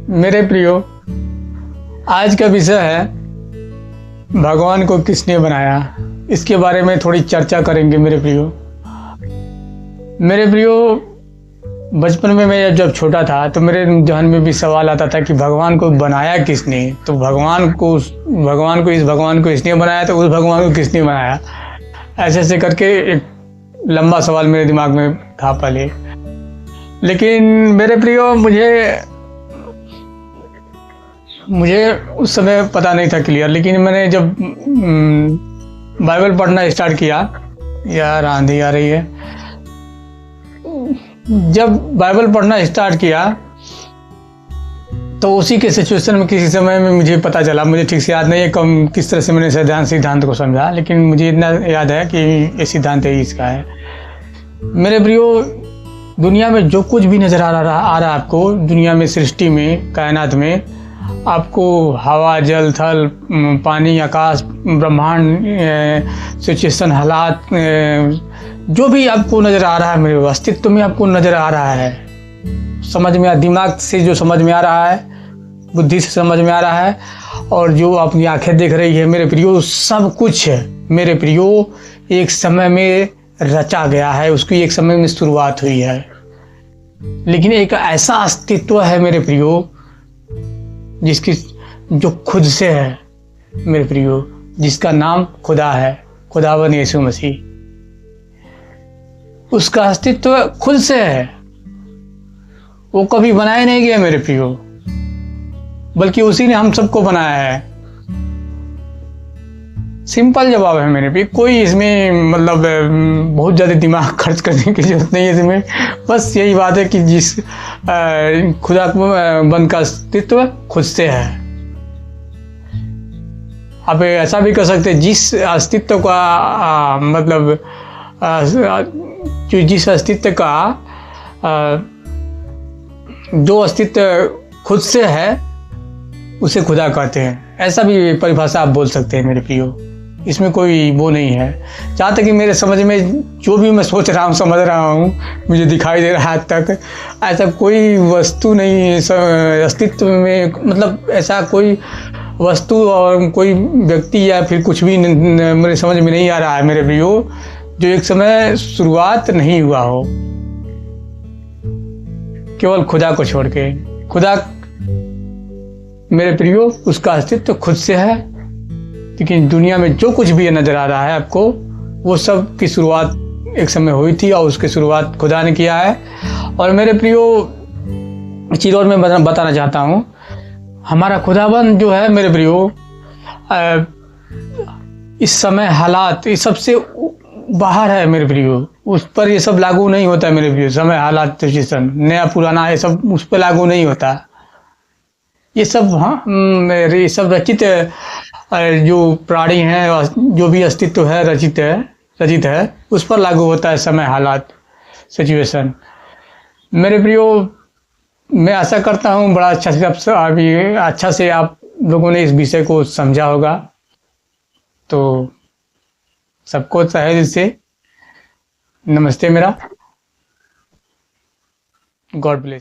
मेरे प्रियो, आज का विषय है भगवान को किसने बनाया। इसके बारे में थोड़ी चर्चा करेंगे मेरे प्रियो। बचपन में मैं जब छोटा था तो मेरे ध्यान में भी सवाल आता था कि भगवान को बनाया किसने। तो भगवान को इसने बनाया, तो उस भगवान को किसने बनाया, ऐसे ऐसे करके एक लंबा सवाल मेरे दिमाग में था पहले। लेकिन मेरे प्रियो, मुझे उस समय पता नहीं था क्लियर। लेकिन मैंने जब बाइबल पढ़ना स्टार्ट किया, यार आंधी आ रही है, जब बाइबल पढ़ना स्टार्ट किया तो उसी के सिचुएशन में किसी समय में मुझे पता चला, मुझे ठीक से याद नहीं है कम किस तरह से मैंने सिद्धांत को समझा, लेकिन मुझे इतना याद है कि ये सिद्धांत ही इसका है। मेरे प्रियो, दुनिया में जो कुछ भी नज़र आ रहा है आपको, दुनिया में, सृष्टि में, कायनात में, आपको हवा, जल, थल, पानी, आकाश, ब्रह्मांड, सिचुएशन, हालात, जो भी आपको नज़र आ रहा है, मेरे अस्तित्व में आपको नज़र आ रहा है, समझ में, दिमाग से जो समझ में आ रहा है, बुद्धि से समझ में आ रहा है, और जो अपनी आंखें देख रही है, मेरे प्रियो, सब कुछ मेरे प्रियो एक समय में रचा गया है, उसकी एक समय में शुरुआत हुई है। लेकिन एक ऐसा अस्तित्व है मेरे प्रियो जिसकी जो खुद से है मेरे प्रियो, जिसका नाम खुदा है, खुदावन यीशु मसीह। उसका अस्तित्व खुद से है, वो कभी बनाया नहीं गया मेरे प्रियो, बल्कि उसी ने हम सबको बनाया है। सिंपल जवाब है मेरे भी, कोई इसमें मतलब बहुत ज़्यादा दिमाग खर्च करने की जरूरत नहीं है इसमें। बस यही बात है कि जिस खुदा बंद का अस्तित्व खुद से है। आप ऐसा भी कर सकते हैं, जिस अस्तित्व का मतलब जिस अस्तित्व का जो अस्तित्व खुद से है उसे खुदा कहते हैं। ऐसा भी परिभाषा आप बोल सकते हैं मेरे प्रियो, इसमें कोई वो नहीं है। जहाँ तक कि मेरे समझ में जो भी मैं सोच रहा हूँ, समझ रहा हूँ, मुझे दिखाई दे रहा है, आज तक ऐसा कोई वस्तु नहीं अस्तित्व में, मतलब ऐसा कोई वस्तु और कोई व्यक्ति या फिर कुछ भी मेरे समझ में नहीं आ रहा है मेरे प्रियो, जो एक समय शुरुआत नहीं हुआ हो, केवल खुदा को छोड़ के। खुदा मेरे प्रियो, उसका अस्तित्व खुद से है। लेकिन दुनिया में जो कुछ भी नज़र आ रहा है आपको, वो सब की शुरुआत एक समय हुई थी, और उसकी शुरुआत खुदा ने किया है। और मेरे प्रियो, चीज़ और मैं बताना चाहता हूँ, हमारा खुदाबंद जो है मेरे प्रियो, इस समय हालात इस सबसे बाहर है मेरे प्रियो, उस पर ये सब लागू नहीं होता है मेरे प्रियो। समय, हालात, सिचुएशन, नया पुराना, ये सब उस पर लागू नहीं होता। ये सब ये सब रचित जो प्राणी हैं, जो भी अस्तित्व है रचित है, उस पर लागू होता है समय, हालात, सिचुएशन। मेरे प्रियो, मैं आशा करता हूँ बड़ा अच्छा से आप लोगों ने इस विषय को समझा होगा। तो सबको तहे दिल से नमस्ते मेरा। God bless.